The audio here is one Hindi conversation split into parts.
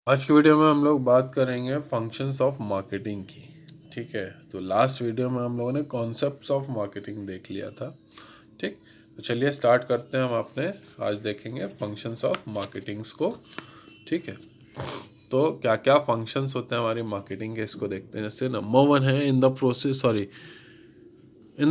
आज की वीडियो में हम लोग बात करेंगे फंक्शंस ऑफ मार्केटिंग की। ठीक है, तो लास्ट वीडियो में हम लोगों ने कॉन्सेप्ट्स ऑफ मार्केटिंग देख लिया था। ठीक, तो चलिए स्टार्ट करते हैं। हम अपने आज देखेंगे फंक्शंस ऑफ मार्केटिंग्स को। ठीक है, तो क्या क्या फंक्शंस होते हैं हमारी मार्केटिंग के, इसको देखते हैं। जैसे नंबर वन है in the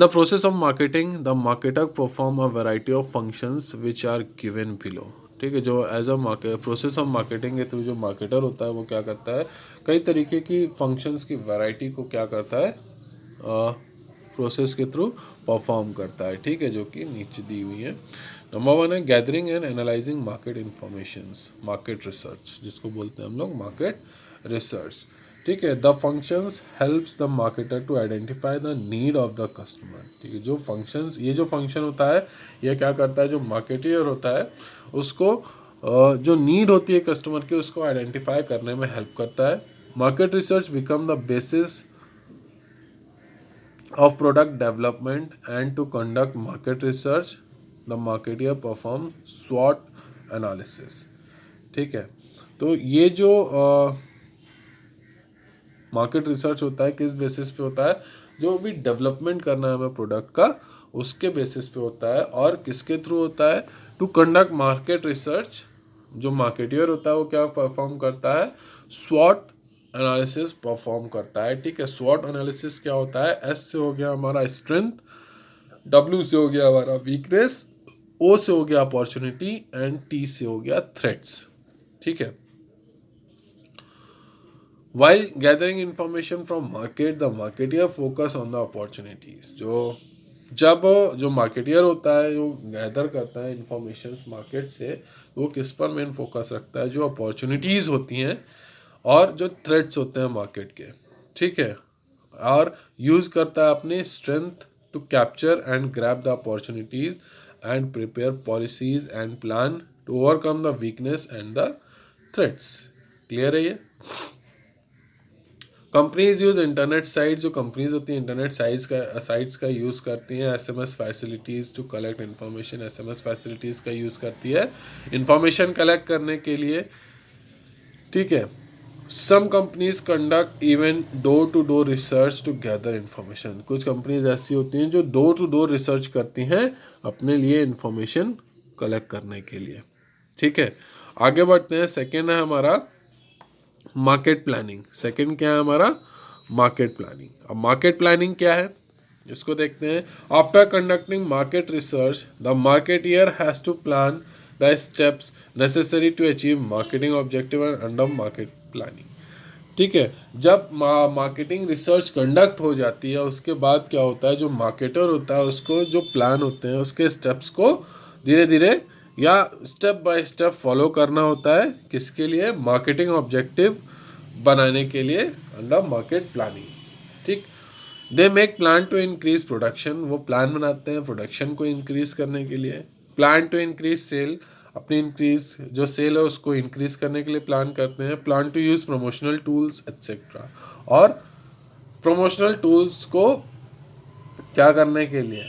process of marketing the marketer perform a variety of functions which are given below. ठीक है, जो as a process of marketing के थ्रू जो मार्केटर होता है वो क्या करता है, कई तरीके की फंक्शंस की वैरायटी को क्या करता है, प्रोसेस के थ्रू परफॉर्म करता है। ठीक है, जो कि नीचे दी हुई है। नंबर वन है gathering and analysing market informations, market research, जिसको बोलते हैं हम लोग मार्केट रिसर्च। ठीक है, the functions helps the marketer to identify the need of the customer. ठीक है, जो फंक्शन होता है, ये क्या करता है, जो मार्केटियर होता है उसको जो नीड होती है कस्टमर की उसको आइडेंटिफाई करने में हेल्प करता है। Market research become the basis of product development, and to conduct market research the marketer perform SWOT analysis। ठीक है, तो ये जो मार्केट रिसर्च होता है किस बेसिस पे होता है, जो भी डेवलपमेंट करना है हमें प्रोडक्ट का उसके बेसिस पे होता है। और किसके थ्रू होता है, टू कंडक्ट मार्केट रिसर्च, जो मार्केटियर होता है वो क्या परफॉर्म करता है, स्वॉट एनालिसिस परफॉर्म करता है। ठीक है, स्वॉट एनालिसिस क्या होता है, एस से हो गया हमारा स्ट्रेंथ, डब्ल्यू से हो गया हमारा वीकनेस, ओ से हो गया अपॉर्चुनिटी, एंड टी से हो गया थ्रेट्स। ठीक है, while gathering information from market the marketer focus on the opportunities। जब जो मार्केटियर होता है जो गैदर करता है इंफॉर्मेशन मार्केट से, वो किस पर मेन फोकस रखता है, जो अपॉर्चुनिटीज़ होती हैं और जो थ्रेट्स होते हैं मार्केट के। ठीक है, और यूज़ करता है अपनी strength to capture and grab the opportunities and prepare policies and plan to overcome the weakness and the threats. Clear है ये। कंपनीज यूज़ इंटरनेट साइट, जो कंपनीज होती हैं इंटरनेट साइट्स का यूज़ करती हैं। SMS facilities to collect information, SMS facilities का यूज़ करती है इंफॉर्मेशन कलेक्ट करने के लिए। ठीक है, some companies conduct even door to door research to gather information. कुछ कंपनीज ऐसी होती हैं जो डोर टू डोर रिसर्च करती हैं अपने लिए इन्फॉर्मेशन कलेक्ट करने के लिए। ठीक है, आगे बढ़ते हैं। सेकेंड है हमारा मार्केट प्लानिंग। सेकंड क्या है हमारा, मार्केट प्लानिंग। अब मार्केट प्लानिंग क्या है इसको देखते हैं। After conducting market research the marketer has to plan the steps necessary to achieve marketing objective and under market planning. ठीक है, जब मार्केटिंग रिसर्च कंडक्ट हो जाती है उसके बाद क्या होता है, जो मार्केटर होता है उसको जो प्लान होते हैं उसके स्टेप्स को धीरे धीरे या स्टेप बाय स्टेप फॉलो करना होता है, किसके लिए, मार्केटिंग ऑब्जेक्टिव बनाने के लिए अंडर मार्केट प्लानिंग। ठीक, they make plan to increase production, वो प्लान बनाते हैं प्रोडक्शन को इंक्रीज करने के लिए। प्लान टू इंक्रीज सेल, अपनी इंक्रीज जो सेल है उसको इंक्रीज करने के लिए प्लान करते हैं। Plan to use promotional tools etcetera, और प्रमोशनल टूल्स को क्या करने के लिए,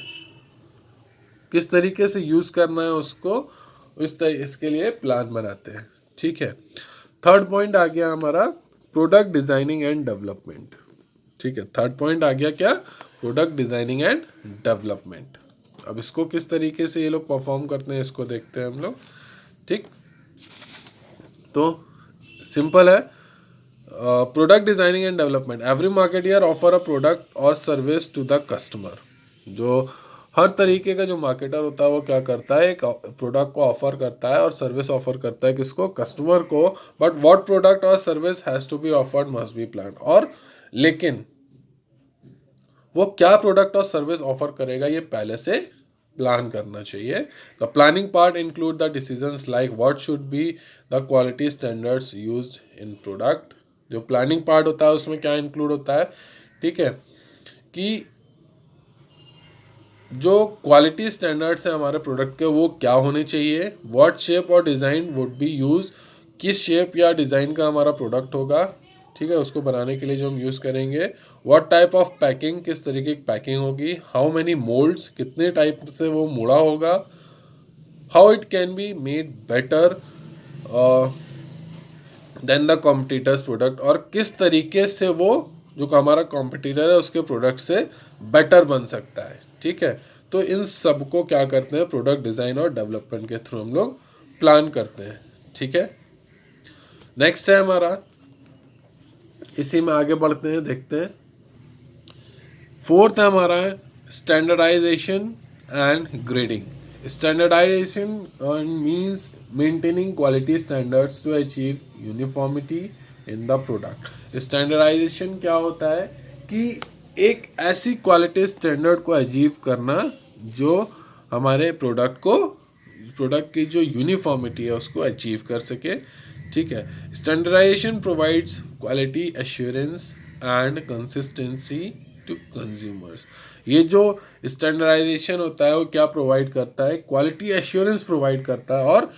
किस तरीके से यूज़ करना है उसको, इसके लिए प्लान बनाते हैं। ठीक है, थर्ड पॉइंट आ गया हमारा प्रोडक्ट डिजाइनिंग एंड डेवलपमेंट। ठीक है, थर्ड पॉइंट आ गया क्या, प्रोडक्ट डिजाइनिंग एंड डेवलपमेंट। अब इसको किस तरीके से ये लोग परफॉर्म करते हैं इसको देखते हैं हम लोग। ठीक, तो सिंपल है। Product designing and development, every marketeer offer a product और सर्विस टू द कस्टमर। जो हर तरीके का जो मार्केटर होता है वो क्या करता है, एक प्रोडक्ट को ऑफर करता है और सर्विस ऑफर करता है, किसको, कस्टमर को। बट व्हाट प्रोडक्ट और service has to be offered must be plan, और लेकिन वो क्या प्रोडक्ट और सर्विस ऑफर करेगा ये पहले से प्लान करना चाहिए। The planning part include the decisions like what should be the quality standards used in product. जो प्लानिंग पार्ट होता है उसमें क्या इंक्लूड होता है, ठीक है, कि जो क्वालिटी स्टैंडर्ड्स हैं हमारे प्रोडक्ट के वो क्या होने चाहिए। व्हाट शेप और डिज़ाइन वुड बी यूज, किस शेप या डिज़ाइन का हमारा प्रोडक्ट होगा, ठीक है, उसको बनाने के लिए जो हम यूज़ करेंगे। व्हाट टाइप ऑफ पैकिंग, किस तरीके की पैकिंग होगी। हाउ मैनी मोल्ड्स, कितने टाइप से वो मुड़ा होगा। How it can be made better, then the competitors product, और किस तरीके से वो जो हमारा कॉम्पिटिटर है उसके प्रोडक्ट से बेटर बन सकता है, ठीक है। तो इन सब को क्या करते हैं, प्रोडक्ट डिज़ाइन और डेवलपमेंट के थ्रू हम लोग प्लान करते हैं, ठीक है। नेक्स्ट है हमारा, इसी में आगे बढ़ते हैं, देखते हैं। फोर्थ है हमारा standardisation and grading. Standardisation means maintaining quality standards to achieve uniformity in the product. Standardisation क्या होता है कि एक ऐसी क्वालिटी स्टैंडर्ड को अचीव करना जो हमारे प्रोडक्ट की जो यूनिफॉर्मिटी है उसको अचीव कर सके, ठीक है। Standardisation provides quality assurance and consistency to consumers. ये जो स्टैंडर्डाइजेशन होता है वो क्या प्रोवाइड करता है, क्वालिटी एश्योरेंस प्रोवाइड करता है, और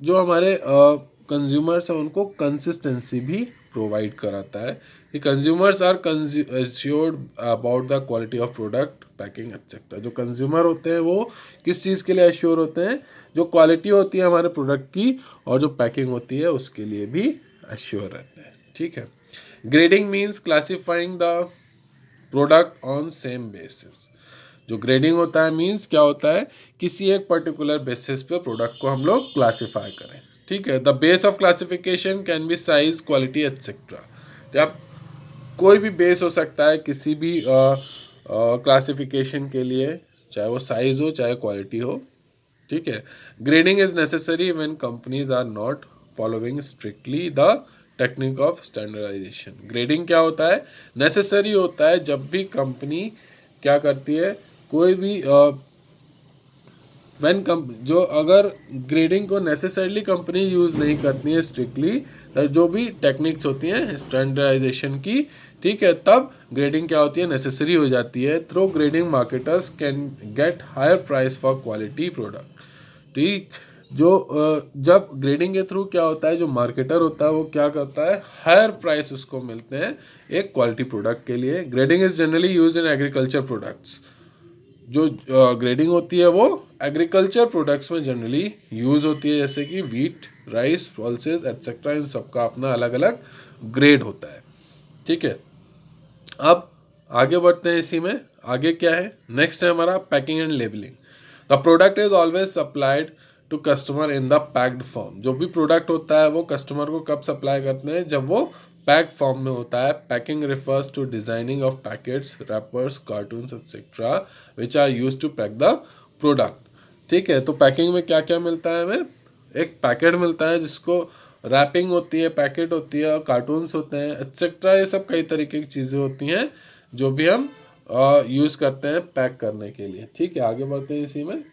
जो हमारे कंज्यूमर्स हैं उनको कंसिस्टेंसी भी प्रोवाइड कराता है कि consumers are assured about the quality of product, packing etcetera. जो कंज्यूमर होते हैं वो किस चीज़ के लिए एश्योर होते हैं, जो क्वालिटी होती है हमारे प्रोडक्ट की और जो पैकिंग होती है उसके लिए भी एश्योर रहते हैं, ठीक है। Grading means classifying the product on same basis. जो ग्रेडिंग होता है मीन्स क्या होता है, किसी एक पर्टिकुलर बेसिस पे प्रोडक्ट को हम लोग क्लासीफाई करें, ठीक है। The base of classification can be size, quality etcetera. जब कोई भी बेस हो सकता है किसी भी क्लासिफिकेशन के लिए, चाहे वो साइज हो चाहे क्वालिटी हो, ठीक है। Grading is necessary when companies are not following strictly the technique of standardisation. Grading क्या होता है, नेसेसरी होता है जब भी कंपनी क्या करती है, कोई भी जो अगर ग्रेडिंग को नेसेसरली कंपनी यूज़ नहीं करती है स्ट्रिक्टली, जो भी टेक्निक्स होती हैं स्टैंडर्डाइजेशन की, ठीक है, तब ग्रेडिंग क्या होती है, नेसेसरी हो जाती है। Through grading marketers can get higher price for quality product, ठीक। जो जब ग्रेडिंग के थ्रू क्या होता है, जो मार्केटर होता है वो क्या करता है, हायर प्राइस उसको मिलते हैं एक क्वालिटी प्रोडक्ट के लिए। Grading is generally use in agriculture products. जो ग्रेडिंग होती है वो एग्रीकल्चर प्रोडक्ट्स में जनरली यूज़ होती है, जैसे कि वीट, राइस, पल्सेस एट्सेट्रा, इन सबका अपना अलग अलग ग्रेड होता है, ठीक है। अब आगे बढ़ते हैं, इसी में आगे क्या है, नेक्स्ट है हमारा packing and labelling. The product is always supplied to customer in the packed form. जो भी प्रोडक्ट होता है वो कस्टमर को कब सप्लाई करते हैं, जब वो पैक फॉर्म में होता है। Packing refers to designing of packets, wrappers, cartons etcetera which are use to pack the product, ठीक है। तो पैकिंग में क्या क्या मिलता है हमें, एक पैकेट मिलता है जिसको रैपिंग होती है, पैकेट होती है, कार्टून्स होते हैं एक्सेट्रा। ये सब कई तरीके की चीज़ें होती हैं जो भी हम यूज़ करते हैं पैक करने के लिए, ठीक है। आगे बढ़ते हैं इसी में।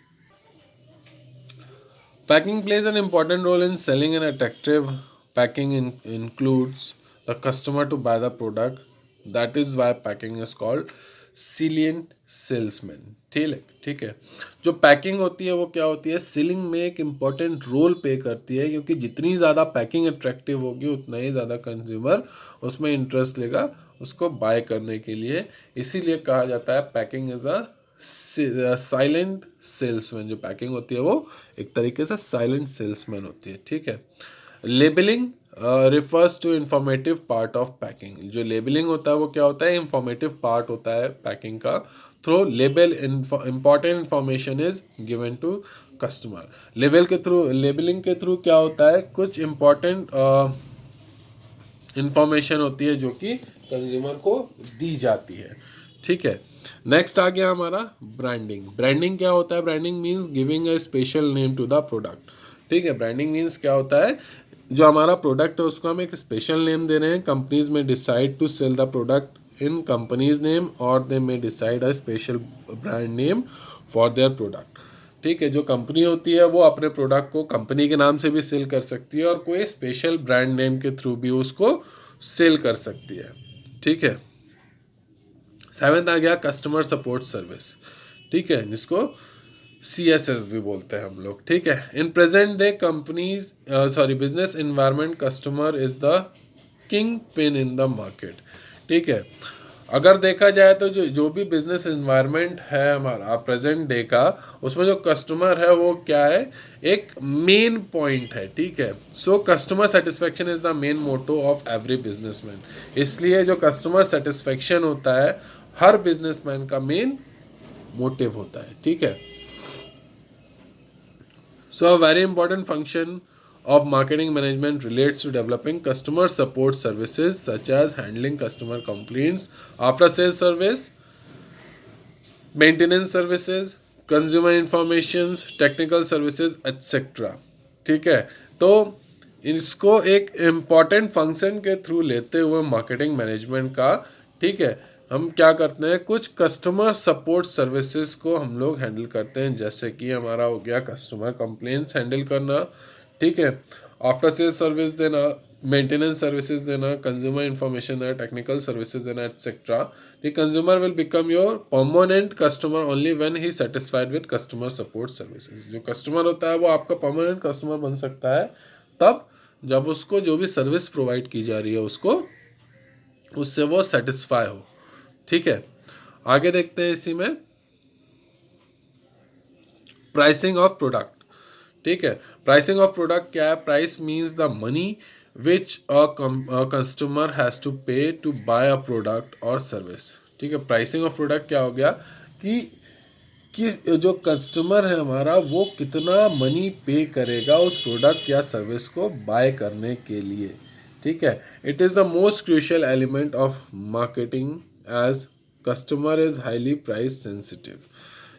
Packing plays an important role in selling an attractive. Packing includes the customer to buy the product. That is why packing is called salient salesman. ठीक है। जो पैकिंग होती है वो क्या होती है, सेलिंग में एक इम्पॉर्टेंट रोल प्ले करती है, क्योंकि जितनी ज़्यादा पैकिंग अट्रैक्टिव होगी उतना ही ज़्यादा कंज्यूमर उसमें इंटरेस्ट लेगा उसको बाय करने के लिए। इसीलिए कहा जाता है packing is a silent salesman. जो पैकिंग होती है वो एक तरीके से साइलेंट सेल्समैन होती है, ठीक है। Labelling refers to informative part of packing. जो लेबलिंग होता है वो क्या होता है, इंफॉर्मेटिव पार्ट होता है पैकिंग का। Through label important information is given to customer. Labelling के थ्रू क्या होता है, कुछ इंपॉर्टेंट इंफॉर्मेशन होती है जो कि कंज्यूमर को दी जाती है, ठीक है। नेक्स्ट आ गया हमारा ब्रांडिंग। ब्रांडिंग क्या होता है, branding means giving a special name to the product, ठीक है। ब्रांडिंग मीन्स क्या होता है, जो हमारा प्रोडक्ट है उसको हम एक स्पेशल नेम दे रहे हैं। Companies may decide to sell the product in companies name और they may decide a special brand name for their product, ठीक है। जो कंपनी होती है वो अपने प्रोडक्ट को कंपनी के नाम से भी सेल कर सकती है और कोई स्पेशल ब्रांड नेम के थ्रू भी उसको सेल कर सकती है, ठीक है। सेवेंथ आ गया कस्टमर सपोर्ट सर्विस, ठीक है, जिसको CSS भी बोलते हैं हम लोग, ठीक है। In present day companies business environment, customer is the king pin in the market, ठीक है। अगर देखा जाए तो जो भी बिजनेस एनवायरनमेंट है हमारा प्रेजेंट डे का, उसमें जो कस्टमर है वो क्या है, एक मेन पॉइंट है, ठीक है। So customer satisfaction is the main motto of every businessman. इसलिए जो कस्टमर सेटिस्फेक्शन होता है हर बिजनेसमैन का मेन मोटिव होता है, ठीक है। So a very important function of marketing management relates to developing customer support services such as handling customer complaints, after sales service, maintenance services, consumer informations, technical services, etc. ठीक है। तो इसको एक इम्पॉर्टेंट फंक्शन के थ्रू लेते हुए मार्केटिंग मैनेजमेंट का, ठीक है, हम क्या करते हैं, कुछ कस्टमर सपोर्ट सर्विसेज को हम लोग हैंडल करते हैं, जैसे कि हमारा हो गया कस्टमर कंप्लेंट्स हैंडल करना, ठीक है, आफ्टर सेल्स सर्विस देना, मेंटेनेंस सर्विसेज देना, कंज्यूमर इंफॉर्मेशन देना, टेक्निकल सर्विसेज देना, etcetera. The consumer will become your permanent customer only when he satisfied with customer support services. जो कस्टमर होता है वो आपका परमानेंट कस्टमर बन सकता है तब जब उसको जो भी सर्विस प्रोवाइड की जा रही है उसको उससे वो सेटिस्फाई हो, ठीक है। आगे देखते हैं इसी में प्राइसिंग ऑफ प्रोडक्ट, ठीक है। प्राइसिंग ऑफ प्रोडक्ट क्या है, price means the money which a customer has to pay to buy a product और सर्विस, ठीक है। प्राइसिंग ऑफ प्रोडक्ट क्या हो गया कि जो कस्टमर है हमारा वो कितना मनी पे करेगा उस प्रोडक्ट या सर्विस को बाय करने के लिए, ठीक है। It is the most crucial element of marketing as customer is highly price sensitive,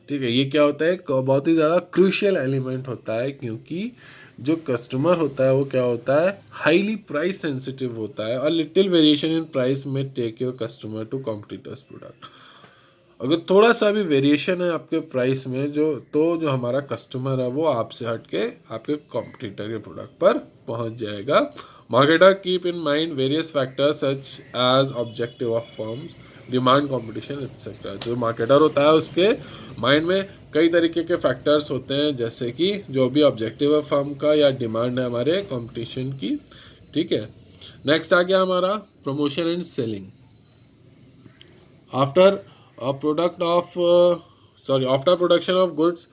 ठीक है। ये क्या होता है, बहुत ही ज़्यादा क्रूशियल एलिमेंट होता है, क्योंकि जो कस्टमर होता है वो क्या होता है, हाईली प्राइस सेंसिटिव होता है, और little variation in price may take your customer to competitors product. अगर थोड़ा सा भी वेरिएशन है आपके प्राइस में जो हमारा कस्टमर है वो आपसे हट के आपके कॉम्पिटिटर के प्रोडक्ट पर पहुंच जाएगा। Marketer keep in mind various factors such as objective of firms, demand, competition etcetera. जो मार्केटर होता है उसके माइंड में कई तरीके के फैक्टर्स होते हैं, जैसे कि जो भी ऑब्जेक्टिव है फर्म का या डिमांड है हमारे कंपटीशन की, ठीक है। नेक्स्ट आ गया हमारा promotion and selling. After after production of goods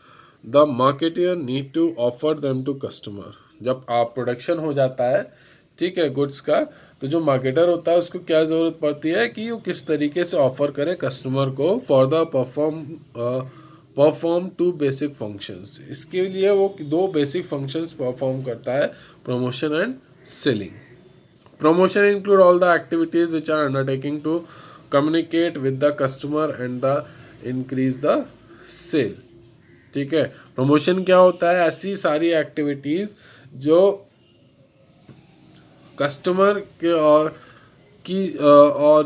the marketer need to offer them to customer. जब आप प्रोडक्शन हो जाता है, ठीक है, गुड्स का, तो जो मार्केटर होता है उसको क्या ज़रूरत पड़ती है कि वो किस तरीके से ऑफर करे कस्टमर को for the perform two basic functions. इसके लिए वो दो बेसिक फंक्शंस परफॉर्म करता है, promotion and selling. Promotion include all the activities which are undertaking to communicate with the customer and the increase the sale, ठीक है। प्रमोशन क्या होता है, ऐसी सारी एक्टिविटीज़ जो कस्टमर के और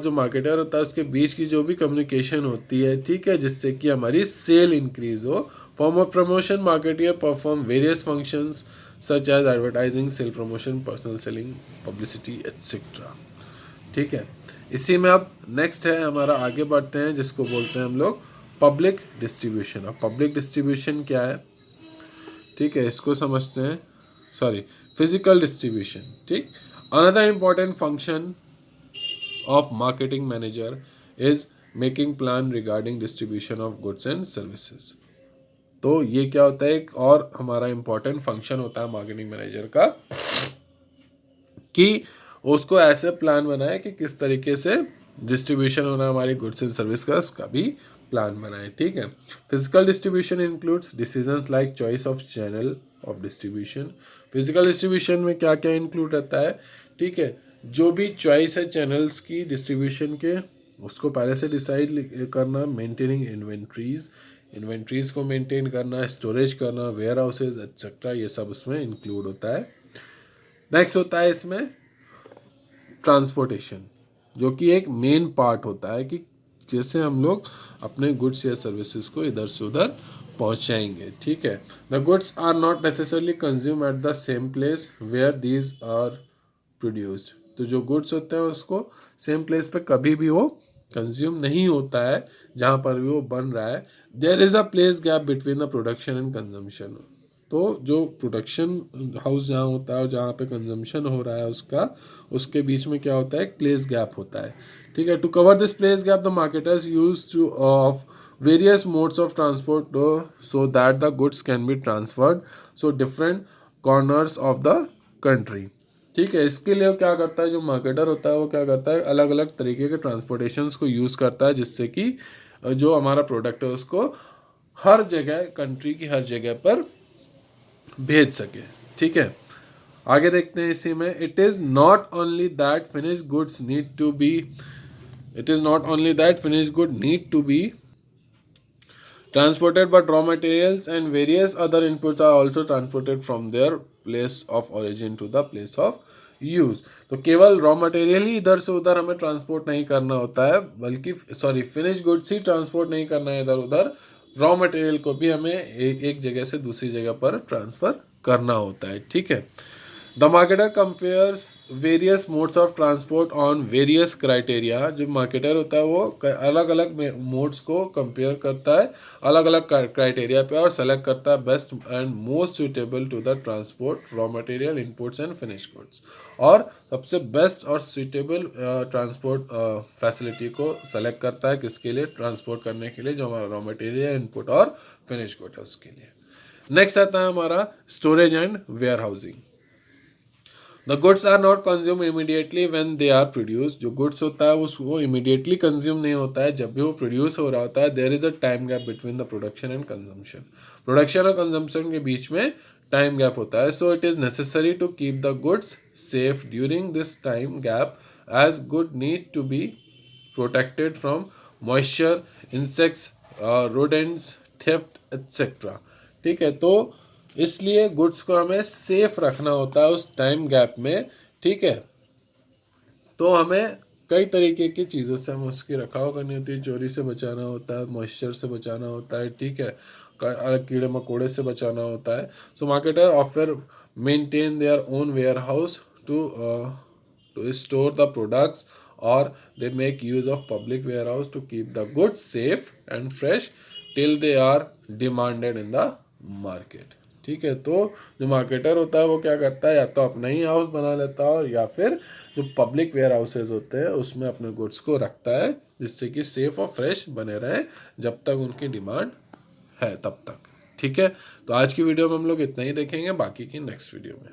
जो मार्केटर होता है उसके बीच की जो भी कम्युनिकेशन होती है, ठीक है, जिससे कि हमारी सेल इंक्रीज हो। Form of promotion, marketer perform various functions such as advertising, sale promotion, personal selling, publicity etcetera, ठीक है। इसी में अब नेक्स्ट है हमारा, आगे बढ़ते हैं, जिसको बोलते हैं हम लोग पब्लिक डिस्ट्रीब्यूशन। अब पब्लिक डिस्ट्रीब्यूशन क्या है, ठीक है, इसको समझते हैं। सॉरी, फिजिकल डिस्ट्रीब्यूशन, ठीक। Another important function of marketing manager is making plan regarding distribution of goods and services। तो ये क्या होता है, एक और हमारा इंपॉर्टेंट फंक्शन होता है मार्केटिंग मैनेजर का कि उसको ऐसे प्लान बनाए कि किस तरीके से डिस्ट्रीब्यूशन होना हमारी गुड्स एंड सर्विस का, उसका भी प्लान बनाए, ठीक है। Physical distribution includes decisions like choice of channel of distribution. Physical distribution में क्या क्या इंक्लूड रहता है, ठीक है, जो भी चॉइस है चैनल्स की डिस्ट्रीब्यूशन के उसको पहले से डिसाइड करना, मेंटेनिंग इन्वेंट्रीज को मेंटेन करना, स्टोरेज करना, वेयर हाउसेज एक्सेट्रा, ये सब उसमें इंक्लूड होता है। नेक्स्ट होता है इसमें ट्रांसपोर्टेशन, जो कि एक मेन पार्ट होता है कि जैसे हम लोग अपने गुड्स या सर्विसेज को इधर से उधर पहुंचाएंगे, ठीक है। The goods are not necessarily consume at the same place where these are produced. तो जो गुड्स होते हैं उसको सेम प्लेस पे कभी भी वो कंज्यूम नहीं होता है जहाँ पर भी वो बन रहा है। There is a place gap between the production and consumption. तो जो प्रोडक्शन हाउस जहाँ होता है और जहाँ पे कंजम्पशन हो रहा है उसका, उसके बीच में क्या होता है, एक प्लेस गैप होता है, ठीक है। To cover this place gap the marketers use to of various modes of transport so that the goods can be transferred so different corners of the country, ठीक है। इसके लिए वो क्या करता है, जो मार्केटर होता है वो क्या करता है, अलग अलग तरीके के ट्रांसपोर्टेशंस को यूज़ करता है जिससे कि जो हमारा प्रोडक्ट है उसको हर जगह, कंट्री की हर जगह पर भेज सके, ठीक है। आगे देखते हैं इसी में, it is not only that finish goods need to be it is not only that finish good need to be transported but raw materials and various other inputs are also transported from their place of origin to the place of use. तो केवल रॉ मटेरियल ही इधर से उधर हमें ट्रांसपोर्ट नहीं करना होता है, बल्कि फिनिश गुड्स ही ट्रांसपोर्ट नहीं करना है इधर उधर, रॉ मटेरियल को भी हमें एक जगह से दूसरी जगह पर ट्रांसफ़र करना होता है, ठीक है। The marketer compares various modes of transport on various criteria. जो मार्केटर होता है वो अलग अलग मोड्स को कंपेयर करता है अलग अलग क्राइटेरिया पे और सेलेक्ट करता है best and most suitable to the transport raw material inputs and finish goods, और सबसे बेस्ट और सुटेबल ट्रांसपोर्ट फैसिलिटी को सेलेक्ट करता है किसके लिए, ट्रांसपोर्ट करने के लिए, जो हमारा रॉ मटेरियल इनपुट और फिनिश गुड है उसके लिए। नेक्स्ट आता है हमारा storage and warehousing. The goods are not consume immediately when they are produce. जो गुड्स होता है वो इमीडिएटली कंज्यूम नहीं होता है जब भी वो प्रोड्यूस हो रहा होता है। There is a time gap between the production and consumption. Production और कंजम्पशन के बीच में टाइम गैप होता है। So it is necessary to keep the goods safe during this time gap as good need to be protected from moisture, insects, rodents, theft etcetera, ठीक है। तो इसलिए गुड्स को हमें सेफ रखना होता है उस टाइम गैप में, ठीक है। तो हमें कई तरीके की चीज़ों से हमें उसकी रखाव करनी होती है, चोरी से बचाना होता है, मॉइस्चर से बचाना होता है, ठीक है, कीड़े मकोड़े से बचाना होता है। So marketer offer maintain their own warehouse to store the products और they make use of public warehouse to keep the goods safe and fresh till they are demanded in the market, ठीक है। तो जो मार्केटर होता है वो क्या करता है, या तो अपना ही हाउस बना लेता है और या फिर जो पब्लिक वेयर हाउसेज होते हैं उसमें अपने गुड्स को रखता है जिससे कि सेफ और फ्रेश बने रहें जब तक उनकी डिमांड है तब तक, ठीक है। तो आज की वीडियो में हम लोग इतना ही देखेंगे, बाकी की नेक्स्ट वीडियो में।